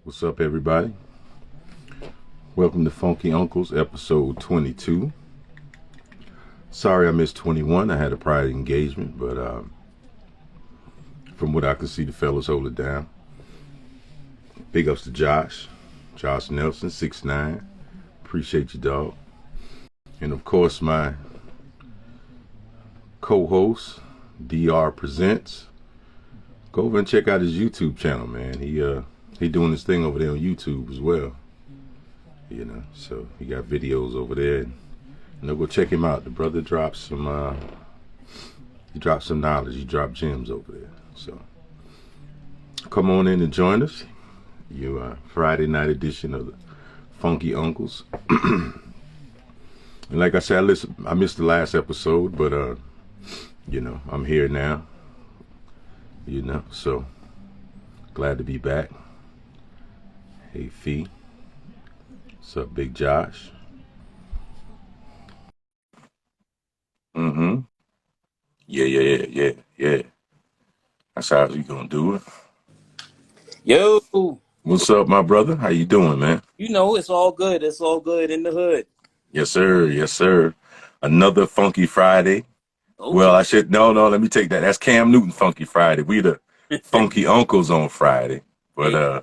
What's up, everybody? Welcome to Funky Uncles, episode 22. Sorry I missed 21. I had a private engagement, but from what I could see, the fellas hold it down. Big ups to Josh Nelson, 6'9". Appreciate you, dog. And of course, my co-host, DR Presents. Go over and check out his YouTube channel, man. He doing his thing over there on YouTube as well. So he got videos over there. Go check him out. The brother drops some knowledge. He dropped gems over there. So come on in and join us. Friday night edition of the Funky Uncles. And like I said, I missed the last episode, but I'm here now. So glad to be back. Hey Fee. What's up, Big Josh? Yeah. That's how we gonna do it. Yo. What's up, my brother? How you doing, man? It's all good. It's all good in the hood. Yes, sir. Another Funky Friday. Okay. Well, let me take that. That's Cam Newton Funky Friday. We the Funky Uncles on Friday. But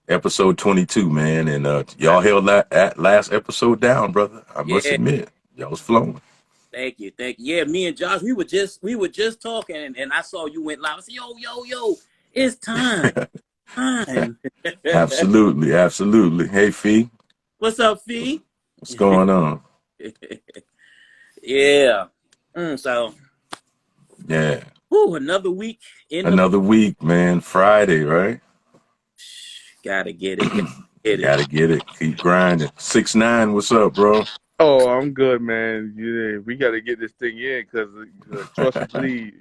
episode 22, man. And y'all held that last episode down, brother. I must admit. Y'all was flowing. Thank you. Yeah, me and Josh, we were just talking, and I saw you went live. I said, yo, it's time. Absolutely. Hey, Fee. What's up, Fee? What's going on? Yeah. Yeah. Another week. Another week, man. Friday, right? Gotta get it. Gotta get it. Keep grinding. 6'9", what's up, bro? Oh, I'm good, man. Yeah, we got to get this thing in because trust me,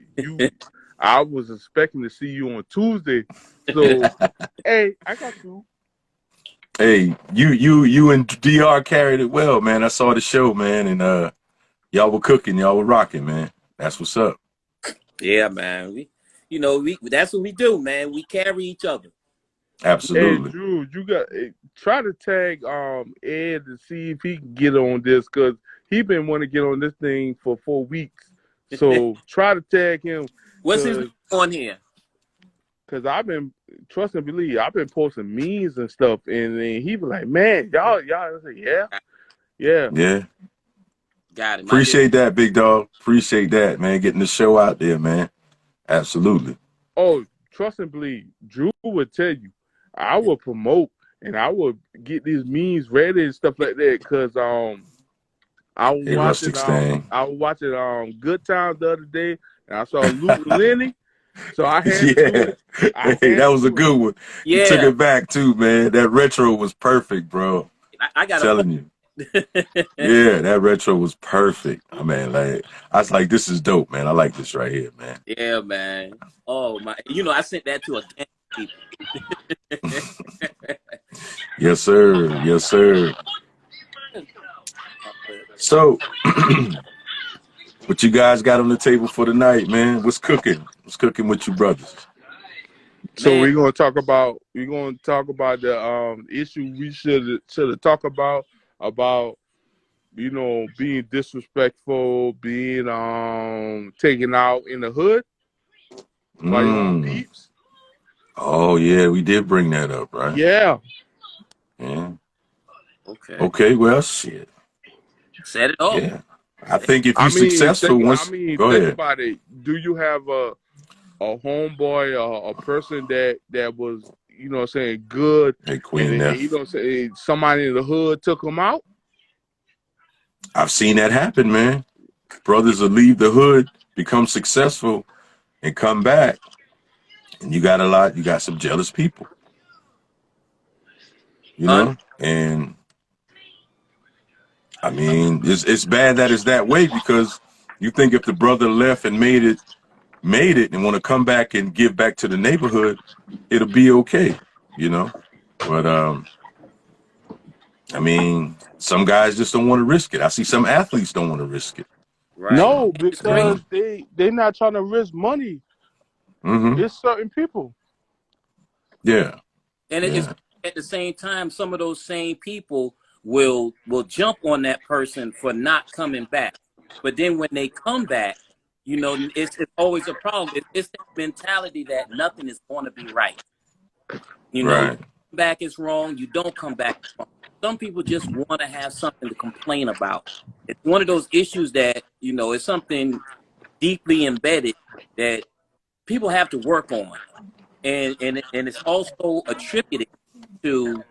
I was expecting to see you on Tuesday. So, hey, I got you. Hey, you and DR carried it well, man. I saw the show, man, and y'all were cooking, y'all were rocking, man. That's what's up. Yeah, man. We that's what we do, man. We carry each other. Absolutely. Hey, Drew, you got try to tag Ed to see if he can get on this because he been wanting to get on this thing for 4 weeks. So try to tag him. What's his on here? Because I've been trust and believe. I've been posting memes and stuff, and then he was like, "Man, y'all." I said, "Yeah." Got it. Appreciate that, big dog. Appreciate that, man. Getting the show out there, man. Absolutely. Oh, trust and believe. Drew would tell you. I will promote and I will get these memes ready and stuff like that because I was watching Good Times the other day and I saw Luke and Lenny. So I had that was a good one. Yeah. You took it back too, man. That retro was perfect, bro. I got telling you. Yeah, that retro was perfect. I mean, I was like, this is dope, man. I like this right here, man. Yeah, man. Oh my, I sent that to a gang of people. Yes, sir. So, what you guys got on the table for tonight, man? What's cooking? What's cooking with you brothers? So we're gonna talk about the issue we should have talked about being disrespectful, being taken out in the hood by your own peeps. Oh yeah, we did bring that up, right? Yeah. Okay, well, shit. Set it off. Yeah. I think if you're successful go think ahead. About it. Do you have a homeboy, a person that was, good? Hey, Queen and somebody in the hood took him out? I've seen that happen, man. Brothers will leave the hood, become successful, and come back. And you got some jealous people. And I mean, it's bad that it's that way because you think if the brother left and made it and want to come back and give back to the neighborhood, it'll be okay, But I mean, some guys just don't want to risk it. I see some athletes don't want to risk it. Right. No, because they're not trying to risk money. It's certain people. Yeah. And at the same time, some of those same people will jump on that person for not coming back. But then when they come back, you know, it's always a problem. It's that mentality that nothing is going to be right. You know, you Right. come back is wrong. You don't come back is wrong. Some people just want to have something to complain about. It's one of those issues that, you know, it's something deeply embedded that people have to work on. And it's also attributed to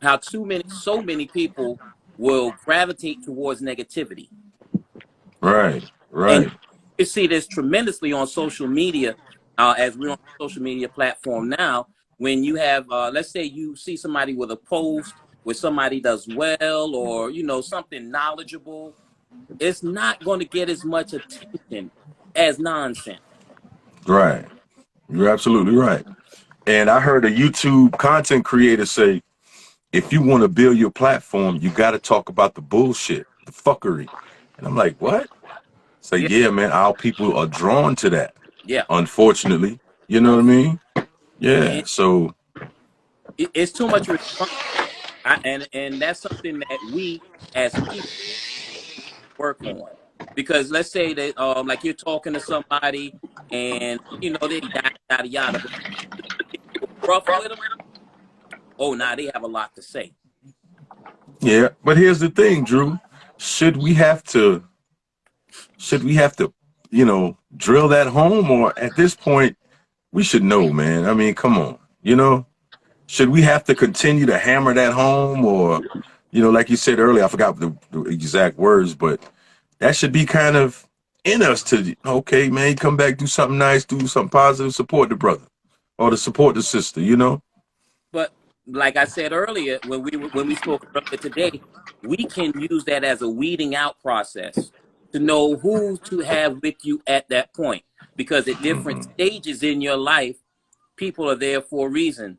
how so many people will gravitate towards negativity. Right. And Right. you see this tremendously on social media, as we're on a social media platform now. When you have, let's say you see somebody with a post where somebody does well, or, you know, something knowledgeable, it's not going to get as much attention as nonsense. Right. You're absolutely right. And I heard a YouTube content creator say, if you want to build your platform, you got to talk about the bullshit, the fuckery. And I'm like, what? Say, Yeah, yeah, man, our people are drawn to that. yeah. Unfortunately, you know what I mean? Yeah. And So, it's too much response, and that's something that we as people work on. Because let's say that, like you're talking to somebody, and you know they yada yada, but rough with them. Oh, now they have a lot to say. yeah. But here's the thing, Drew. Should we have to, should we have to, drill that home, or at this point, we should know, man. I mean, come on, should we have to continue to hammer that home, or, like you said earlier, I forgot the exact words, but that should be kind of in us to, okay, man, come back, do something nice, do something positive, support the brother or to support the sister. But like I said earlier, when we spoke earlier today, we can use that as a weeding out process to know who to have with you at that point. Because at different Hmm. stages in your life, people are there for a reason.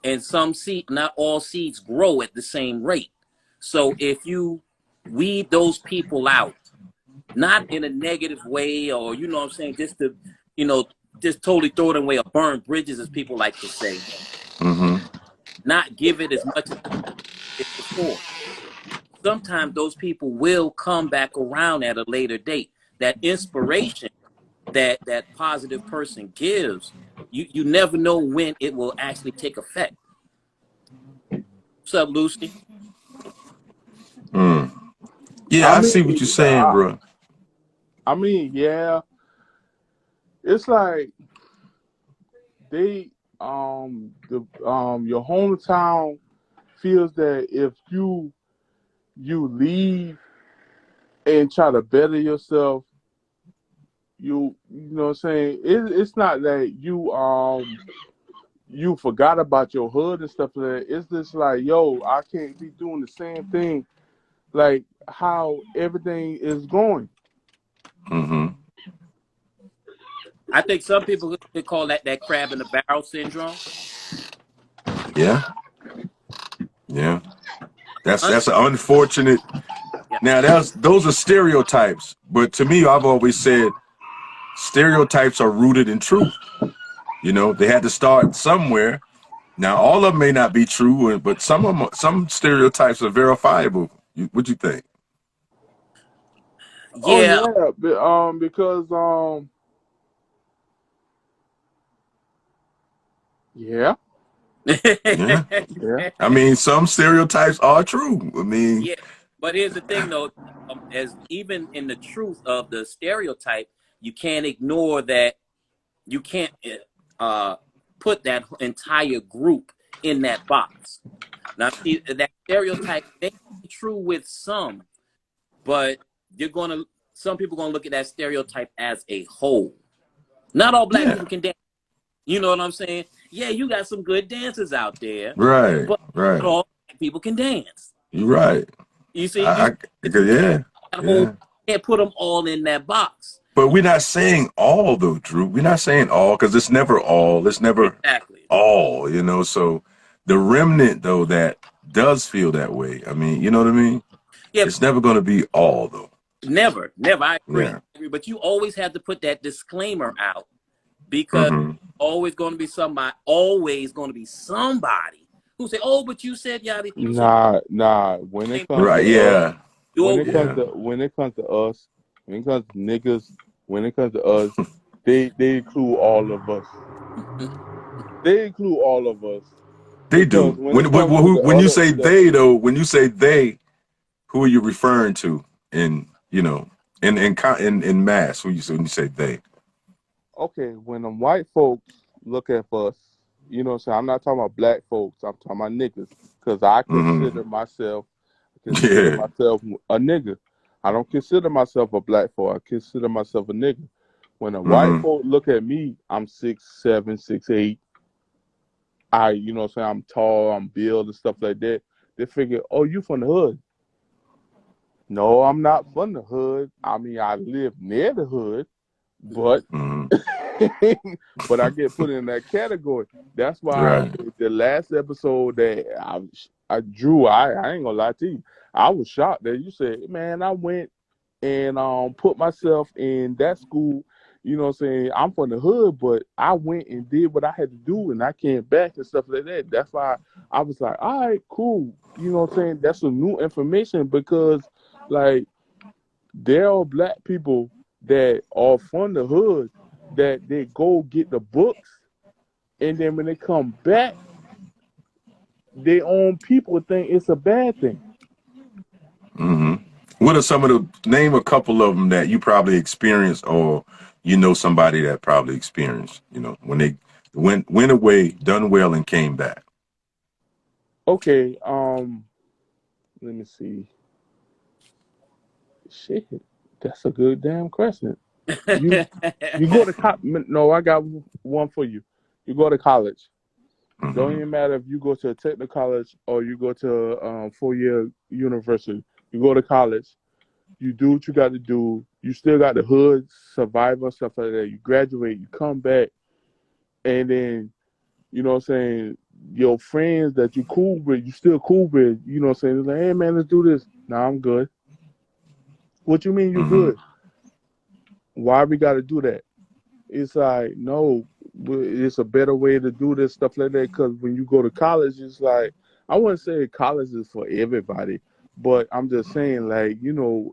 And not all seeds grow at the same rate. So if you weed those people out, not in a negative way, or you know what I'm saying, just to, you know, just totally throw it away or burn bridges, as people like to say, Hmm. not give it as much as it before. Sometimes those people will come back around at a later date. That inspiration that positive person gives, you never know when it will actually take effect. What's up, Lucy? Mm. I Yeah, I see what you're mean, saying, bro. I mean, yeah, it's like they your hometown feels that if you leave and try to better yourself, you know what I'm saying, it's not that you forgot about your hood and stuff like that. It's just like, yo, I can't be doing the same thing like how everything is going. Hmm. I think some people could call that crab in the barrel syndrome. Yeah, yeah. Un- That's an unfortunate. yeah, Now, those are stereotypes, but to me, I've always said stereotypes are rooted in truth. They had to start somewhere. Now, all of them may not be true, but some stereotypes are verifiable. What you think? Oh yeah. yeah, because yeah, Yeah. yeah. I mean, some stereotypes are true. I mean, Yeah, but here's the thing, though. As even in the truth of the stereotype, you can't ignore that. You can't uh, put that entire group in that box. Now, see, that stereotype may be true with some, but some people gonna look at that stereotype as a whole. Not all black yeah. people can dance. You know what I'm saying? Yeah, you got some good dancers out there, Right. but not Right. all black people can dance. You're right. You see, you Yeah. that whole Yeah. can't put them all in that box. But we're not saying all though, Drew. We're not saying all because it's never all. It's never Exactly. all. So the remnant though that does feel that way. I mean, you know what I mean? Yeah, It's never going to be all though. never, never. I agree. Yeah. But you always have to put that disclaimer out because Hmm. always going to be somebody who say, "Oh, but you said yada." You said, Nah. When it comes Right? to us, Yeah. when "Your it comes Yeah. to when it comes to us, when it comes to niggas, when it comes to us, they include all of us. They include all of us They because do. when it comes to the When you other, say they though, when you say they, who are you referring to? In in mass, when you say they. okay, when them white folks look at us, you know what I'm saying? I'm not talking about black folks. I'm talking about niggas because I Mm-hmm. consider Yeah. myself a nigga. I don't consider myself a black folk. I consider myself a nigga. When a white Mm-hmm. folk look at me, I'm 6'7", 6'8". You know what I'm saying? I'm tall, I'm built and stuff like that. They figure, oh, you from the hood. No, I'm not from the hood. I mean, I live near the hood, but Mm-hmm. but I get put in that category. That's why Right. the last episode that I drew, I ain't gonna lie to you, I was shocked that you said, man, I went and put myself in that school. You know what I'm saying? I'm from the hood, but I went and did what I had to do and I came back and stuff like that. That's why I was like, all right, cool. You know what I'm saying? That's some new information because like there are black people that are from the hood that they go get the books and then when they come back, their own people think it's a bad thing. Mm-hmm. What are some of the name a couple of them that you probably experienced or somebody that probably experienced, when they went away, done well and came back. Okay, let me see. Shit, that's a good damn question. You you go to no, I got one for you. You go to college. Don't Mm-hmm. even matter if you go to a technical college or you go to 4-year university. You go to college. You do what you got to do. You still got the hood survivor stuff like that. You graduate. You come back, and then you know what I'm saying. Your friends that you cool with, you still cool with. You know what I'm saying. It's like, hey man, let's do this. Nah, I'm good. What you mean you Mm-hmm. good? Why we got to do that? It's like, no, it's a better way to do this stuff like that. Because when you go to college, it's like, I wouldn't say college is for everybody, but I'm just saying, like, your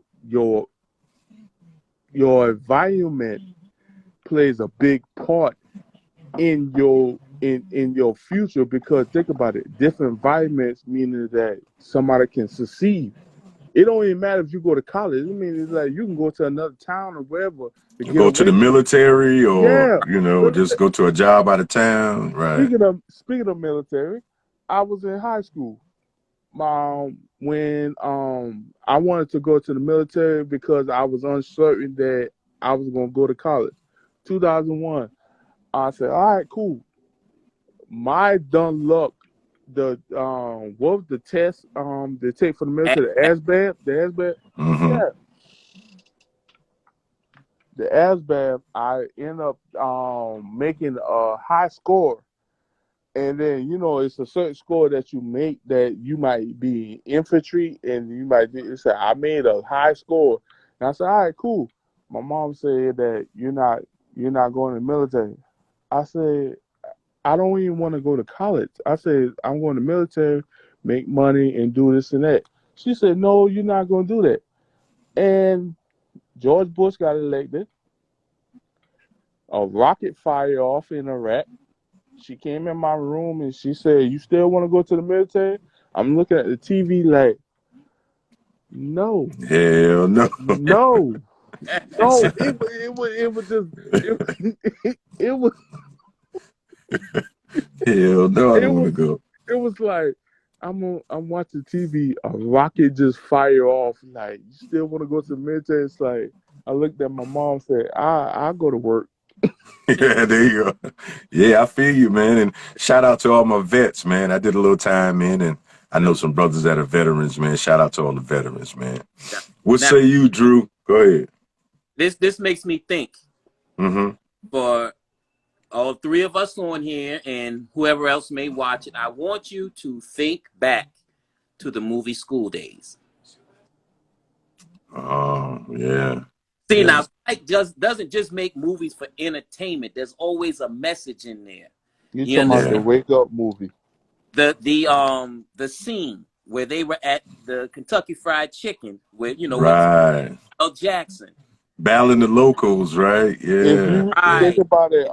environment plays a big part in your future. Because think about it, different environments meaning that somebody can succeed. It don't even matter if you go to college. I mean, it's like you can go to another town or wherever to get Go to the away. military or, Yeah. Let me just go to a job out of town. Right. speaking of military, I was in high school. When I wanted to go to the military because I was uncertain that I was gonna go to college. 2001. I said, all right, cool. My dumb luck. What was the test they take for the military? The ASVAB? The ASVAB? Mm-hmm. Yeah, the ASVAB. I end up making a high score. And then it's a certain score that you make that you might be infantry, and you might say I made a high score. And I said, all right, cool. My mom said that you're not going to the military. I said I don't even want to go to college. I said I'm going to the military, make money, and do this and that. She said, no, you're not going to do that. And George Bush got elected. A rocket fired off in Iraq. She came in my room and she said, "You still want to go to the military?" I'm looking at the TV like, no, Hell no. no, no. It was just it was Hell no, I it don't want to was go. it was like I'm watching TV, a rocket just fire off. Like, you still want to go to the military? It's like I looked at my mom and said, I'll go to work. Yeah, there you go. Yeah, I feel you, man. And shout out to all my vets, man. I did a little time in, and I know now, some brothers that are veterans, man. Shout out to all the veterans, man. What now, say you, Drew? Go ahead. this makes me think Mm-hmm. for all three of us on here and whoever else may watch it. I want you to think back to the movie School Days. Oh, yeah. See, Yeah. now Spike just doesn't just make movies for entertainment. There's always a message in there. You You talking about the Yeah. understand? Wake Up movie? The scene where they were at the Kentucky Fried Chicken with with Right. Jackson. Battling the locals, right? If Yeah. you Yeah. think Right, about it,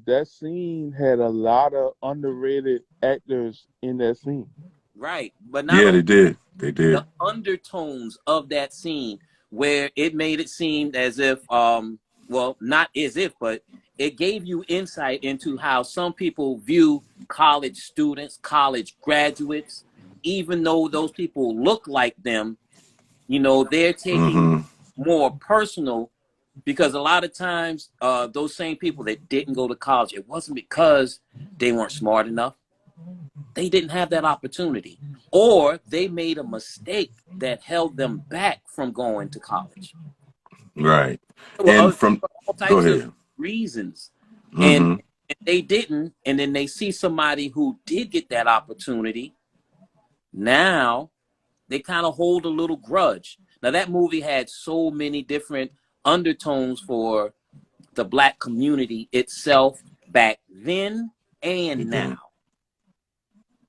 that scene had a lot of underrated actors in that scene. right. But not Yeah, only they did. They did. the undertones of that scene where it made it seem as if well, not as if, but it gave you insight into how some people view college students, college graduates, even though those people look like them, they're taking Mm-hmm. more personal, because a lot of times those same people that didn't go to college, it wasn't because they weren't smart enough. They didn't have that opportunity, or they made a mistake that held them back from going to college. Right. Well, And from all go types of ahead. reasons. And Mm-hmm. they didn't, and then they see somebody who did get that opportunity. Now they kind of hold a little grudge. Now that movie had so many different undertones for the black community itself back then They and now.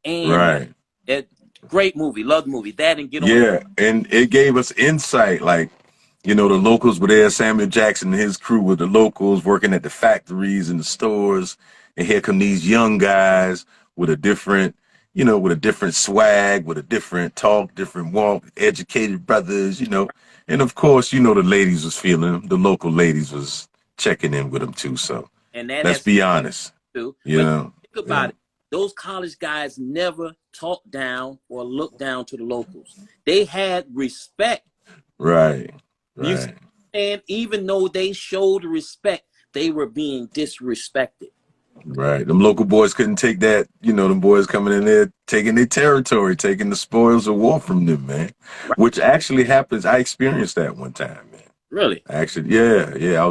did. And now. Right. It, great movie. Love the movie. That and Get On Your Yeah. And it gave us insight, like, the locals were there. Samuel Jackson and his crew were the locals working at the factories and the stores. And here come these young guys with a different, with a different swag, with a different talk, different walk, educated brothers. And of course, the ladies was feeling them. The local ladies was checking in with them too. So and that let's has be honest, to. you But know. think Yeah. about it. Those college guys never talked down or looked down to the locals. They had respect. Right. You see, Right. and even though they showed respect, they were being disrespected. Right. Them local boys couldn't take that, them boys coming in there, taking their territory, taking the spoils of war from them, man. Right? Which actually happens. I experienced that one time, man. Really? Actually, yeah, yeah.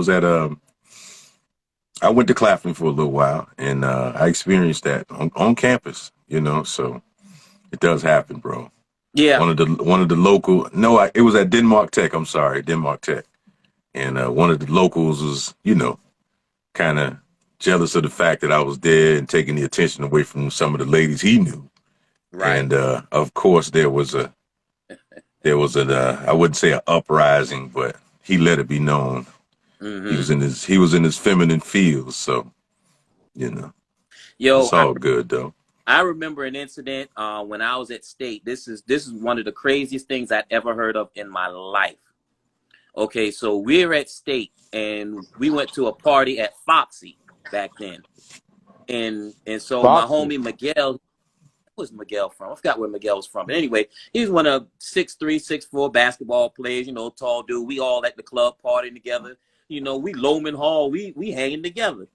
I went to Claflin for a little while, and I experienced that on campus. So it does happen, bro. Yeah. One of the local, no, it was at Denmark Tech. I'm sorry, Denmark Tech, and one of the locals was, kind of jealous of the fact that I was there and taking the attention away from some of the ladies he knew. Right. And of course, there was a I wouldn't say an uprising, but he let it be known he Mm-hmm. was in his feminine fields. So you know, Yo, it's all good though. I remember an incident when I was at state. This is one of the craziest things I'd ever heard of in my life. Okay, so we're at state and we went to a party at Foxy back then. And so my Foxy. homie Miguel, where was Miguel from? I forgot where Miguel was from. But anyway, he's one of 6'3", 6'4" basketball players, tall dude. We all at the club partying together. We Loman Hall, we hanging together.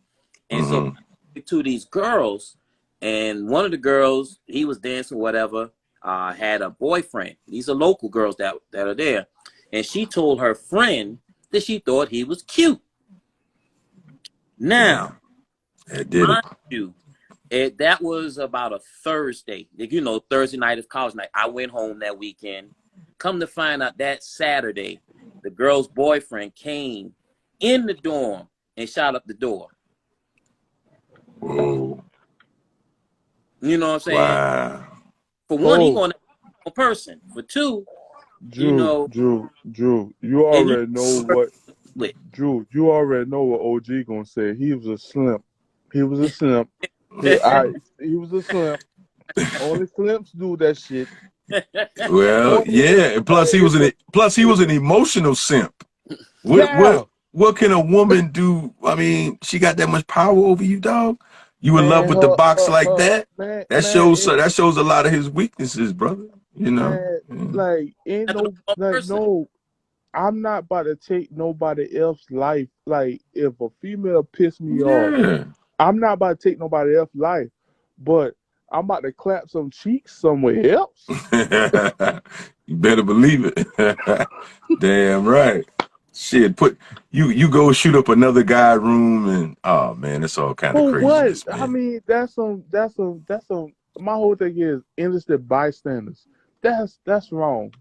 And so Hmm. to these girls, and one of the girls, he was dancing, whatever, had a boyfriend. These are local girls that are there. And she told her friend that she thought he was cute. Yeah, Now, it did it. mind you, that was about a Thursday. Thursday night is college night. I went home that weekend. Come to find out that Saturday, the girl's boyfriend came in the dorm and shot up the door. Whoa! You know what I'm saying? Wow! For one, he Oh, going to a person. For two, you Drew, know, Drew, Drew. You and you already know what, split. Drew. You already know what OG gonna say. He was a simp. He was a simp. He was a simp. Only simps do that shit. Well, Only yeah. And plus, he if was an emotional simp. What what now, what can a woman do? I mean, she got that much power over you, dog. You in love man, with the box like her that? man, That man, shows that shows a lot of his weaknesses, brother. You know. man, Yeah. like ain't After the no, wrong like person. no. I'm not about to take nobody else's life. Like if a female piss me off, Yeah. I'm not about to take nobody else's life, but I'm about to clap some cheeks somewhere else. You better believe it. Damn right. Shit, you go shoot up another guy room and oh man, it's all kind of For what? craziness, I man. mean, that's some. My whole thing is innocent bystanders. That's wrong.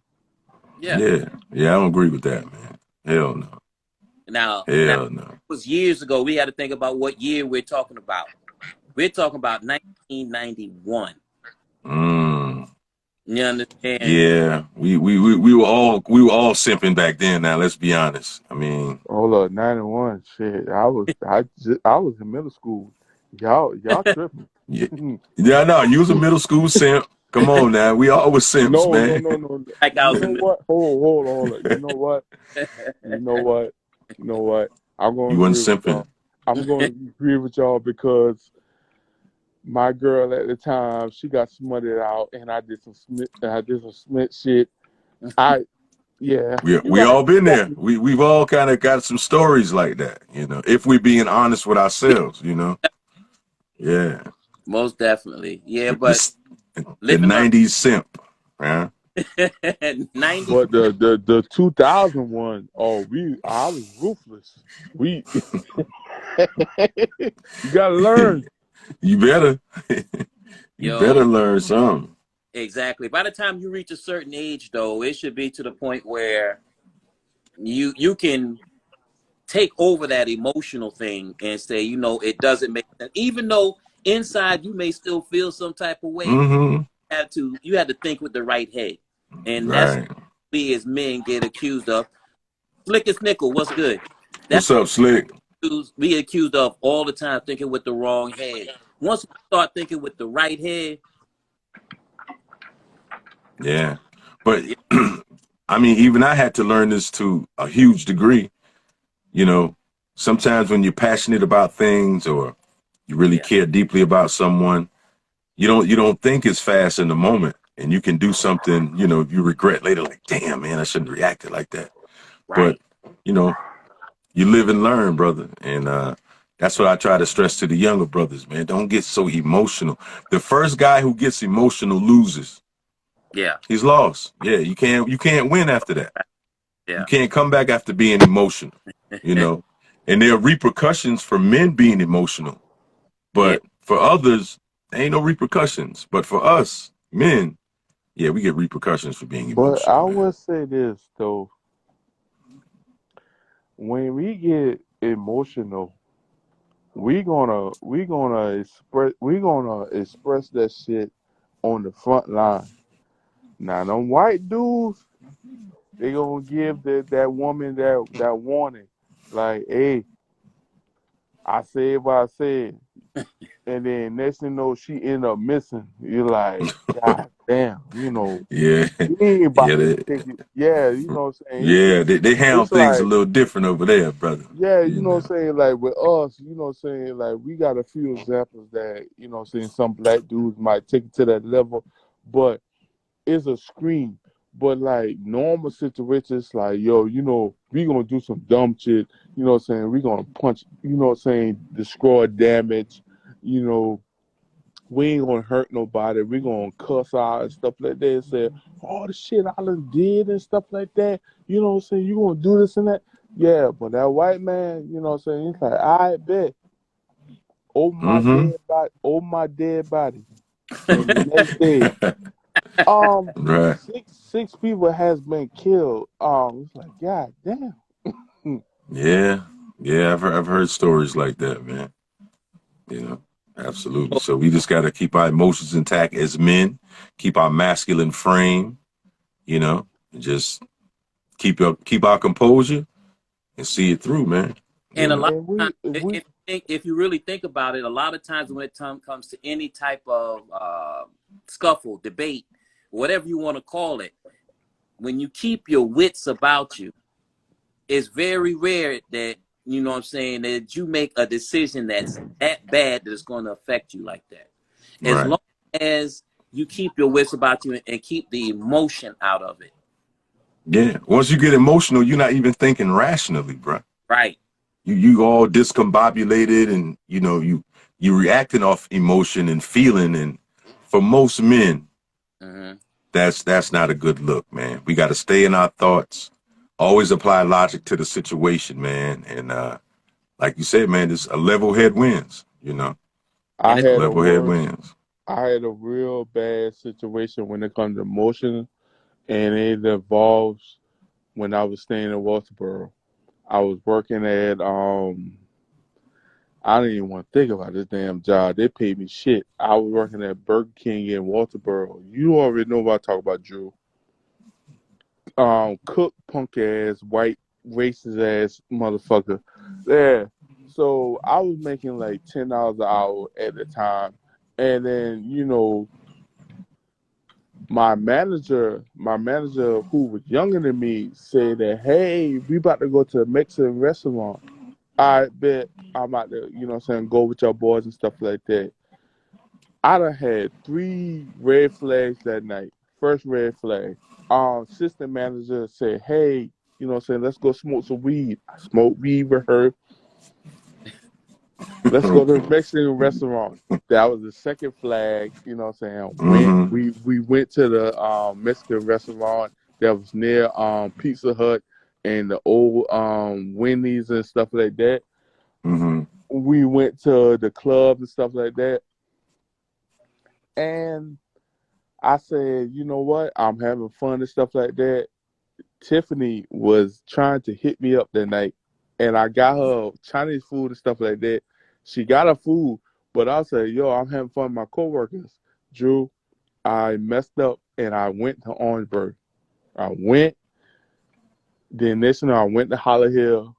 Yeah. Yeah, yeah, I don't agree with that, man. Hell no. Now it Hell no. was years ago. We had to think about what year we're talking about. We're talking about 1991. Mm. You understand? Yeah, we were all simping back then. Now let's be honest. I mean, Hold up, 91. Shit, I was in middle school. Y'all tripping. yeah, yeah, no, you was a middle school simp. Come on now, we all was simps, No, no, man. no, no. Like I You was know in what? Hold on. You know what? You know what? You know what? I'm going You to agree wasn't with simping. y'all. I'm going to agree with y'all because my girl at the time, she got smutted out, and I did some Smith shit. I Yeah, you We right. all been there. We've all kind of got some stories like that, you know. If we're being honest with ourselves, you know. Yeah, Most definitely. Yeah, but this the living '90s simp, man. on 90. But the 2001, I was ruthless. We You gotta learn. You better, you Yo, better learn something. exactly. By the time you reach a certain age, though, it should be to the point where you can take over that emotional thing and say, it doesn't make sense. Even though inside you may still feel some type of way, Mm-hmm. you had to think with the right head. And that's what Right. we as men get accused of. Slick as nickel, what's good? That's What's up, Slick? we get accused of all the time, thinking with the wrong head. Once we start thinking with the right head, Yeah, but yeah, I mean, even I had to learn this to a huge degree. You know, sometimes when you're passionate about things or you really yeah, care deeply about someone, you don't think as fast in the moment, and you can do something, you know, you regret later, like, damn, man, I shouldn't have reacted like that. But right, you know, you live and learn, brother, and that's what I try to stress to the younger brothers, man. Don't get so emotional. The first guy who gets emotional loses. yeah, He's lost. Yeah, you can't win after that. You yeah, can't come back after being emotional, you know. And there are repercussions for men being emotional, yeah. but for others, there ain't no repercussions. But for us, men, yeah, we get repercussions for being But emotional, I man. would say this though, when we get emotional, we gonna express that shit on the front line. Now them white dudes, they gonna give that woman that warning, like, hey, I said what I said, and then next thing you know, she end up missing. You're like, God damn, Yeah, he ain't yeah, about to take it. Yeah, you know what I'm saying? yeah. They handle It's things a like, little different over there, brother. yeah, you You know what know. I'm saying? Like with us, you know what I'm saying? Like we got a few examples that, you know what I'm saying, some black dudes might take it to that level, but it's a scream. But like normal situations, like, yo, we gonna do some dumb shit, you know what I'm saying? We gonna punch, you know what I'm saying, destroy damage, you know, we ain't gonna hurt nobody. We gonna cuss out and stuff like that. And say all the shit I done did and stuff like that. You know what I'm saying? You gonna do this and that? Yeah, but that white man, you know what I'm saying? He's like, I bet, Mm-hmm. oh my dead body. And the next day, um, Right. six people has been killed. It's like, God damn. Yeah. Yeah. I've heard stories like that, man. You know. Absolutely. So we just got to keep our emotions intact as men, keep our masculine frame, you know, and just keep our composure and see it through, man. You And a know. lot And of times, we if we if you really think about it, a lot of times when comes to any type of scuffle, debate, whatever you want to call it, when you keep your wits about you, it's very rare that, what I'm saying, that you make a decision that's that bad that it's going to affect you like that. As Right. long as you keep your wits about you and keep the emotion out of it. Yeah. Once you get emotional, you're not even thinking rationally, bro. Right. You all discombobulated, and you reacting off emotion and feeling, and for most men, Mm-hmm. that's not a good look, man. We got to stay in our thoughts, always apply logic to the situation, man, and like you said, man, this a level head wins. You know, I And it's a had a level head worse wins. I had a real bad situation when it comes to emotion, and it involves when I was staying in Walterboro. I was working at I didn't even want to think about this damn job. They paid me shit. I was working at Burger King in Walterboro. You already know what I talk about, Drew. Cook punk ass, white, racist ass motherfucker. Yeah. So I was making like $10 an hour at the time. And then, my manager who was younger than me said that, hey, we about to go to a Mexican restaurant. I bet I'm about to, go with your boys and stuff like that. I done had 3 red flags that night. First red flag. Assistant manager said, hey, let's go smoke some weed. I smoked weed with her. Let's go to a Mexican restaurant. That was the second flag, We went to the Mexican restaurant that was near Pizza Hut and the old Wendy's and stuff like that. We went to the club and stuff like that. And I said, you know what? I'm having fun and stuff like that. Tiffany was trying to hit me up that night, and I got her Chinese food and stuff like that. She got her food, but I said, yo, I'm having fun with my coworkers. Drew, I messed up, and I went to Orangeburg. Then next thing you know, I went to Holly Hill,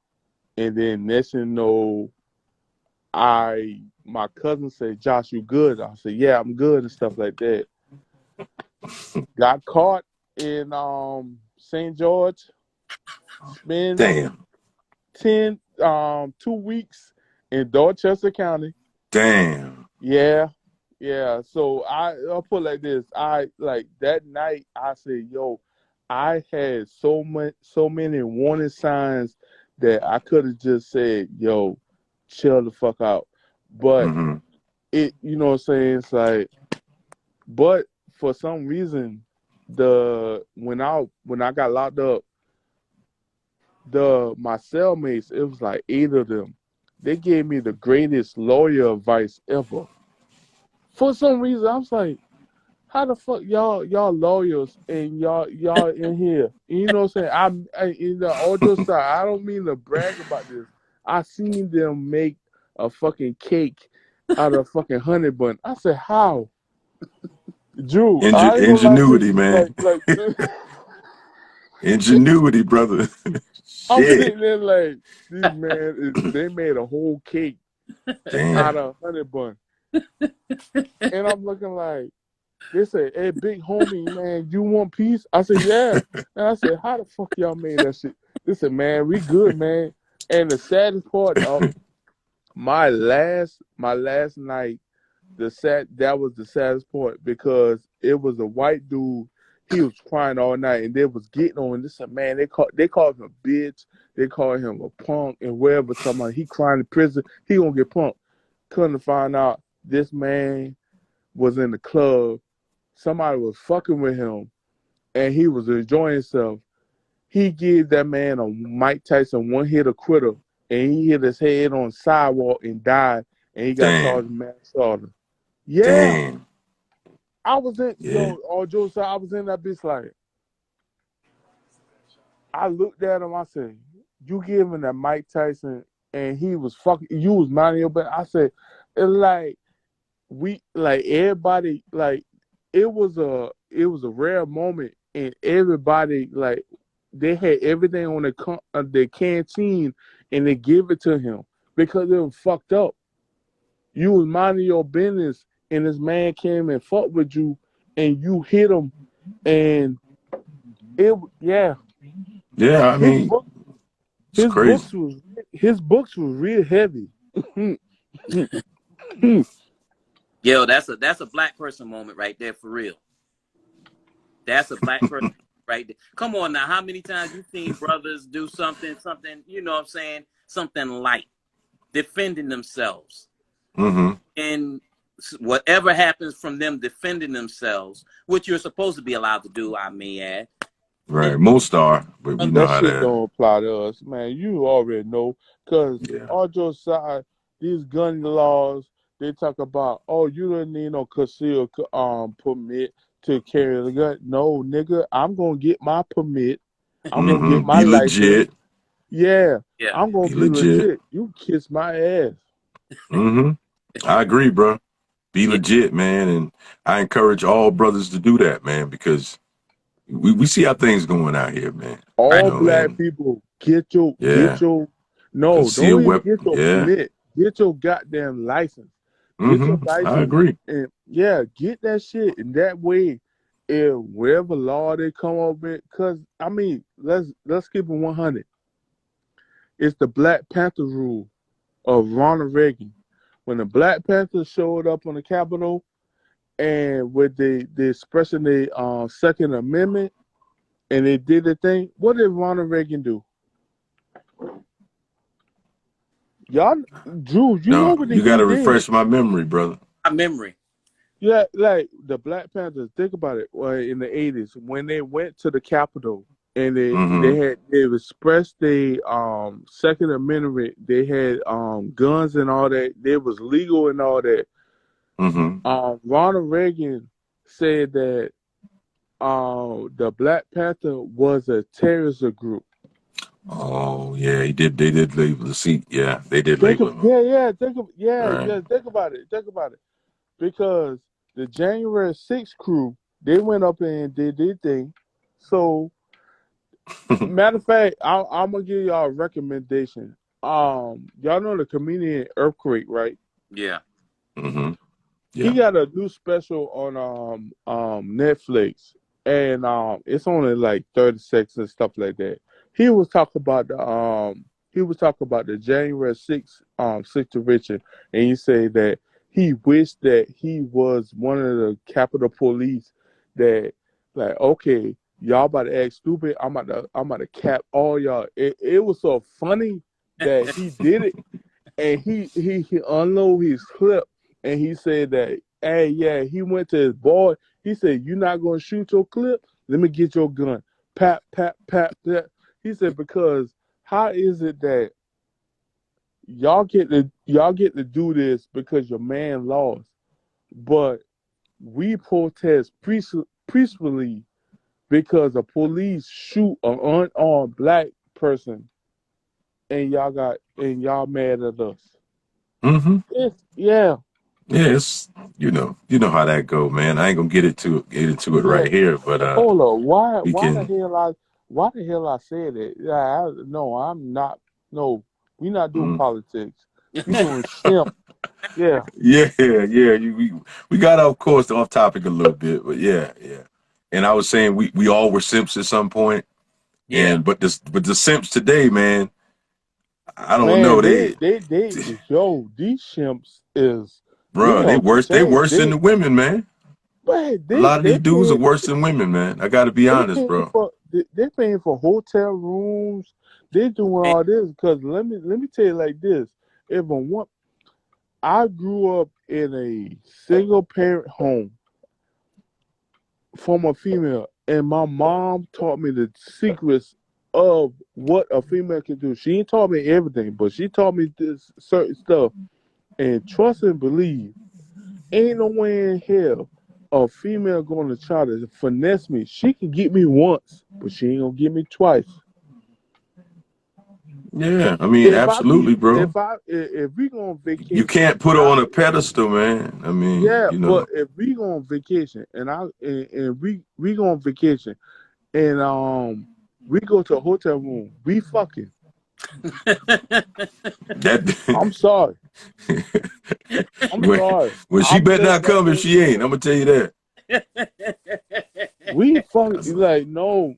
and then next thing you know, my cousin said, Josh, you good? I said, yeah, I'm good and stuff like that. Got caught in St. George. Spent 2 weeks in Dorchester County. Damn. Yeah. So I'll put it like this. That night I said, yo, I had so many warning signs that I could have just said, yo, chill the fuck out. But it, you know what I'm saying? It's like, but for some reason, when I got locked up, my cellmates, it was like 8 of them. They gave me the greatest lawyer advice ever. For some reason, I was like, how the fuck y'all lawyers and y'all in here? You know what I'm saying? I in the audio side, I don't mean to brag about this. I seen them make a fucking cake out of fucking honey bun. I said, how? Drew, I ain't gonna lie to Ingenuity, you. man. Like Ingenuity, brother. I'm Shit. sitting there like, these man, they made a whole cake out of honey bun. And I'm looking like, they said, hey, big homie, man, you want peace? I said, yeah. And I said, how the fuck y'all made that shit? They said, man, we good, man. And the saddest part, my last night, that was the saddest part because it was a white dude. He was crying all night, and they was getting on. This man, they called him a bitch. They called him a punk, and wherever somebody he crying in prison, he gonna get punked. Couldn't find out this man was in the club. Somebody was fucking with him, and he was enjoying himself. He gave that man a Mike Tyson one-hitter quitter, and he hit his head on the sidewalk and died, and he got charged with manslaughter. Yeah. Damn. I was in, all jokes aside, I was in that bitch like, I looked at him, I said, you giving that Mike Tyson, and he was fucking, you was minding your business. I said, it's like, everybody, like, it was a rare moment, and everybody, like, they had everything on their canteen, and they gave it to him because it was fucked up. You was minding your business, and this man came and fucked with you, and you hit him, and Yeah, I mean, it's crazy. His books was real heavy. Yo, that's a black person moment right there for real. That's a black person right there. Come on now, how many times you seen brothers do something, you know what I'm saying, something light, defending themselves. And whatever happens from them defending themselves, which you're supposed to be allowed to do, I may add. Right, most are, but we know that how shit to. don't apply to us, man. You already know, because on your side, these gun laws, they talk about, oh, you don't need no concealed permit to carry the gun. No, nigga, I'm gonna get my permit. I'm gonna get my Be license. legit. Yeah, Yeah. I'm gonna be legit. You kiss my ass. Mm-hmm. I agree, bro. Be legit, man, and I encourage all brothers to do that, man, because we see how things going out here, man. You All know, black and people, get your yeah, no, conceal don't even weapon. get your Yeah. permit. Get your goddamn license. Get your Mm-hmm. I license agree. and yeah, get that shit. And that way, if whatever law they come up with, cause I mean, let's keep it 100. It's the Black Panther rule of Ronald Reagan. When the Black Panthers showed up on the Capitol and with the expressing the Second Amendment and they did the thing, what did Ronald Reagan do? Y'all, Drew, you know No, what you got he to did? refresh my memory, brother. My memory. Yeah, like the Black Panthers. Think about it. In the '80s, when they went to the Capitol and Mm-hmm. they expressed the Second Amendment, they had guns and all that. They was legal and all that. Mm-hmm. Ronald Reagan said that the Black Panther was a terrorist group. Oh yeah, he did. They did label the seat. Yeah, they did label him. Right. Think about it. Think about it. Because the January 6th crew, they went up and did their thing. So, matter of fact, I'm gonna give y'all a recommendation. Y'all know the comedian Earthquake, right? Yeah. Mm-hmm. He Yeah. got a new special on Netflix, and it's only like 30 seconds and stuff like that. He was talking about the January 6th situation, and he said that he wished that he was one of the Capitol Police that like okay, y'all about to act stupid. I'm about to cap all y'all. It was so funny that he did it and he unloaded his clip and he said that, hey, yeah, he went to his boy. He said, "You not gonna shoot your clip? Let me get your gun." Pat, pat, pat, pat. He said, because how is it that y'all get to do this because your man lost, but we protest peacefully because the police shoot an unarmed black person and y'all mad at us. Mm-hmm. Yeah. Yeah, it's you know how that go, man. I ain't gonna get into it Yeah, right here, but hold on. Why? we Why the can. hell I? Why the hell I said it? Yeah, no, I'm not. No, we not doing Mm. politics. We doing shimp. Yeah, Yeah, yeah. We got off course, off topic a little bit, but yeah, yeah. And I was saying we all were simps at some point, Yeah. and but the simps today, man, I don't know. man. Yo, these shimps is they Bruh, off the they chain. worse than the women, man. Man, A lot of they these dudes are paying worse than women, man. I gotta be they honest, paying bro. for they paying for hotel rooms. They doing And, all this because let me tell you like this. If a one, I grew up in a single parent home from a female, and my mom taught me the secrets of what a female can do. She ain't taught me everything, but she taught me this certain stuff. And trust and believe, ain't no way in hell a female going to try to finesse me. She can get me once, but she ain't gonna get me twice. Yeah, I mean, absolutely, bro. If we go on You vacation can't put and her I on a pedestal, man. I mean, yeah, but if we go on vacation and we go on vacation and we go to a hotel room, we fucking. that I'm sorry. I'm when, sorry. when she I'm better saying not that come if right she ain't. now. I'm gonna tell you that. We fucking That's like no,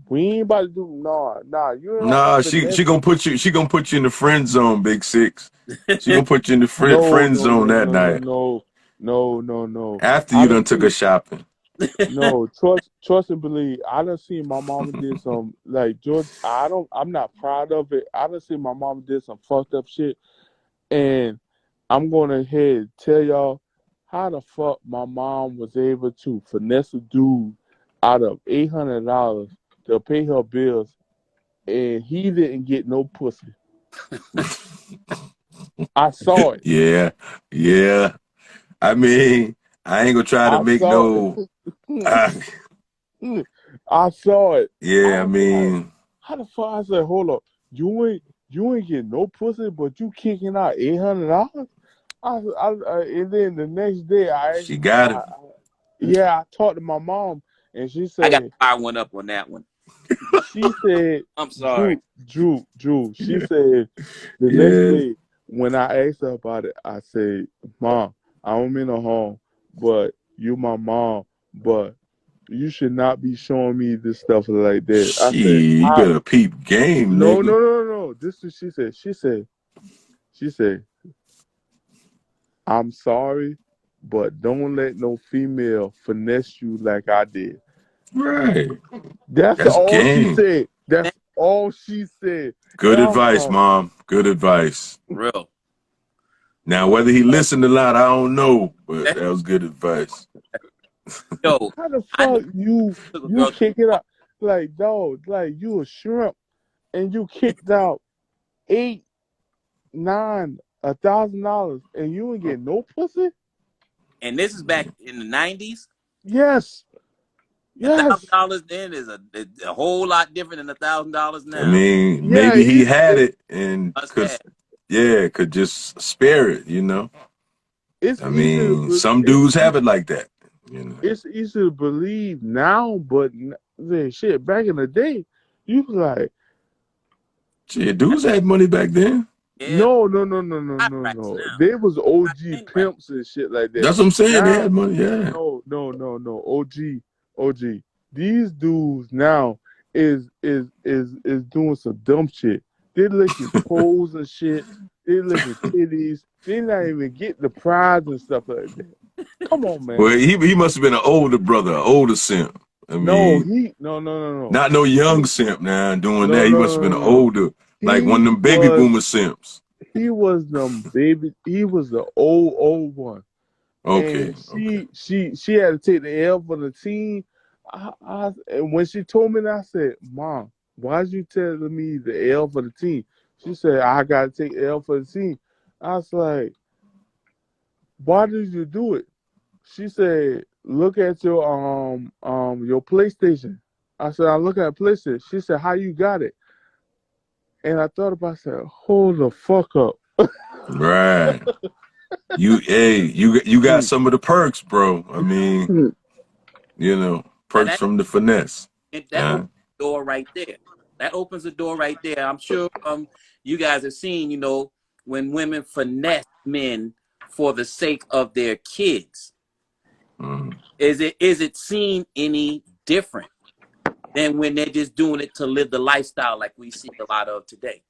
we ain't about to do nah. You don't Nah, finesse she me. gonna put you in the friend zone, Big Six. She gonna put you in the No, friend no, zone no, that no, no, night no, no. after I you done done took her see shopping. no trust and believe. I done see my mama did some like George. I'm not proud of it. I done see my mama did some fucked up shit, and I'm going to ahead and tell y'all how the fuck my mom was able to finesse a dude out of $800 to pay her bills, and he didn't get no pussy. I saw it. Yeah, yeah. I mean, I ain't gonna try to I make saw no. it. I saw it. Yeah, I I was like, mean, how the fuck? I said, hold up. You ain't. you ain't getting no pussy, but you kicking out $800. And then the next day, She got it. I talked to my mom, and she I got to said, fire one up on that one. I'm sorry. Drew. She said the next Yeah. day when I asked her about it, I said, Mom, I don't mean no harm, but you my mom, but you should not be showing me this stuff like that. I said, She, you better peep game, no, nigga. no, no, no. This is she said. She said, I'm sorry, but don't let no female finesse you like I did. Right. That's That's all she game. said. That's all she said. Good And I was advice, like, Mom. Good advice. Real. Now, whether he listened or not, I don't know, but that was good advice. Yo, how the I know fuck you took a girl. kick it out like dog, like you a shrimp and you kicked out $8, $9, $1,000 and you ain't get no pussy? And this is back in the 90s. Yes. A thousand Yes. dollars then is a whole lot different than $1,000 I now. mean, Yeah, maybe he had it and Must have. could just spare it, you know? it's I easy to mean, some it's dudes have it like that, you know? it's easy to believe now, but then shit back in the day, you was like, Shit, dudes had money back then. Yeah, no. hot rats now. There was Hot OG ain't right. pimps and shit like that. That's what I'm saying. They Now, had money, yeah. no. OG. These dudes now is doing some dumb shit. They licking toes and shit. They licking titties. They not even getting the prize and stuff like that. Come on, Well, man. he must have been an older brother, an older simp. I No, mean, no. not no young He, simp now doing no, that. He no, must have no, been no, an no. older, like one He of them baby was boomer simps. he was them baby. He was the old one. Okay, And okay. she had to take the L for the team. And when she told me that, I said, Mom, why'd you telling me the L for the team? She said, I gotta take the L for the team. I was like, why did you do it? She said, look at your PlayStation. I said, I'm looking at PlayStation. She said, how you got it? And I thought about, I said, hold the fuck up. Right. You got some of the perks, bro. I mean, you know, Now perks from the finesse. that opens the door right there. That opens the door right there. I'm sure you guys have seen, when women finesse men for the sake of their kids. Mm. Is it seen any different than when they're just doing it to live the lifestyle like we see a lot of today?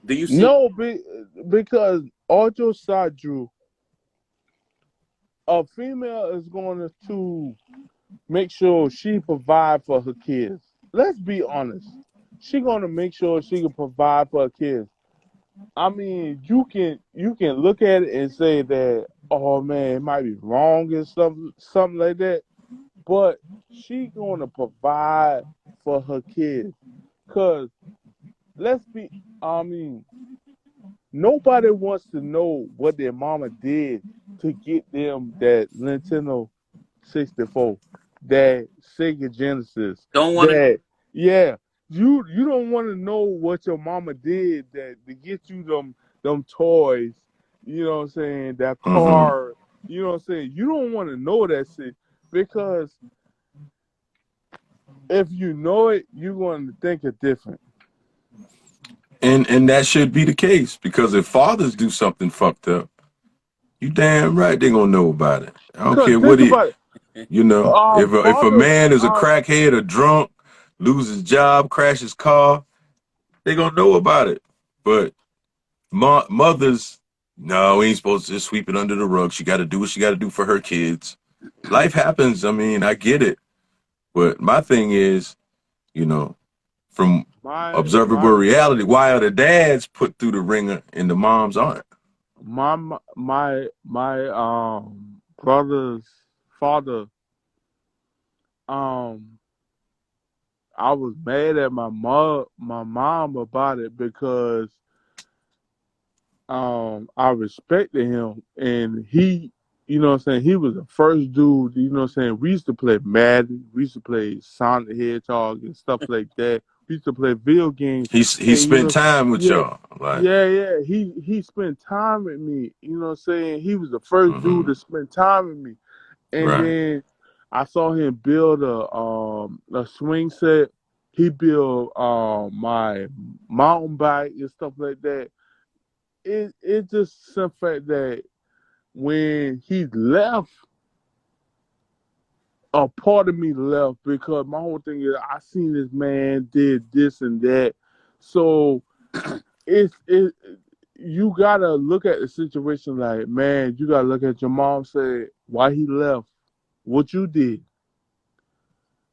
Do you see? No, because Audio side Drew, a female is going to make sure she provide for her kids. Let's be honest. She going to make sure she can provide for her kids. I mean, you can look at it and say that, oh man, it might be wrong and something like that, but she going to provide for her kids. Cause let's be, I mean, nobody wants to know what their mama did to get them that Nintendo 64, that Sega Genesis, Don't want to. that yeah. You don't want to know what your mama did that to get you them toys, you know what I'm saying, that Mm-hmm. car, you know what I'm saying? You don't want to know that shit because if you know it, you're going to think it different. And that should be the case because if fathers do something fucked up, you damn right they gonna know about it. I don't Cause care what think he, about it. you know, if a Fathers, man is a crackhead or drunk, lose his job, crash his car, they gonna know about it. But mothers, no, we ain't supposed to just sweep it under the rug. She got to do what she got to do for her kids. Life happens. I mean, I get it. But my thing is, you know, from my observable my reality, why are the dads put through the ringer and the moms aren't? my brother's father, um I was mad at my mom about it because I respected him and he, you know what I'm saying, he was the first dude, you know what I'm saying, we used to play Madden, we used to play Sonic the Hedgehog and stuff like that We used to play video games. He And, you spent know, time with yeah, y'all. Like, yeah. He spent time with me. You know what I'm saying? He was the first dude to spend time with me. And right. then I saw him build a swing set. He built my mountain bike and stuff like that. It just some fact that when he left, a part of me left because my whole thing is I seen this man did this and that. So it you gotta look at the situation like, man, you gotta look at your mom, say why he left, what you did.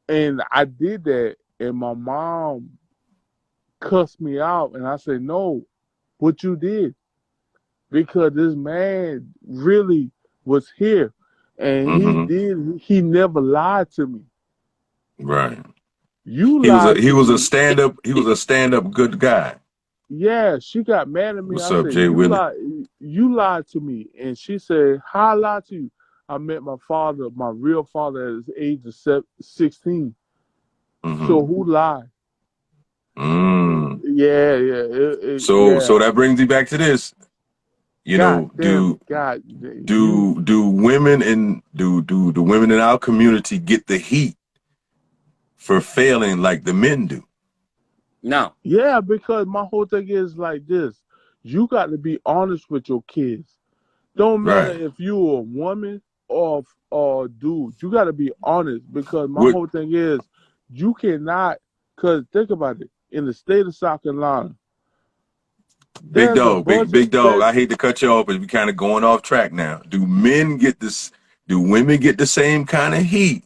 And I did that, and my mom cussed me out, and I said, no, what you did. Because this man really was here. And he never lied to me. Right. You He was lied to me. he was a stand up good guy. Yeah, she got mad at me. What's I up, said, Jay Willie? you lied to me. And she said, how I lied to you? I met my father, my real father, at the age of 16. So who lied? Mm. Yeah, So yeah. that brings me back to this. You God know, damn it, God, you. do women in do the women in our community get the heat for failing like the men do? No. Yeah, because my whole thing is like this. You got to be honest with your kids. Don't matter Right. if you're a woman or a dude. You got to be honest because my What whole thing is you cannot. Because think about it. In the state of South Carolina, big there's a dog, bunch of big dog. I hate to cut you off, but we kind of going off track now. Do men get this? Do women get the same kind of heat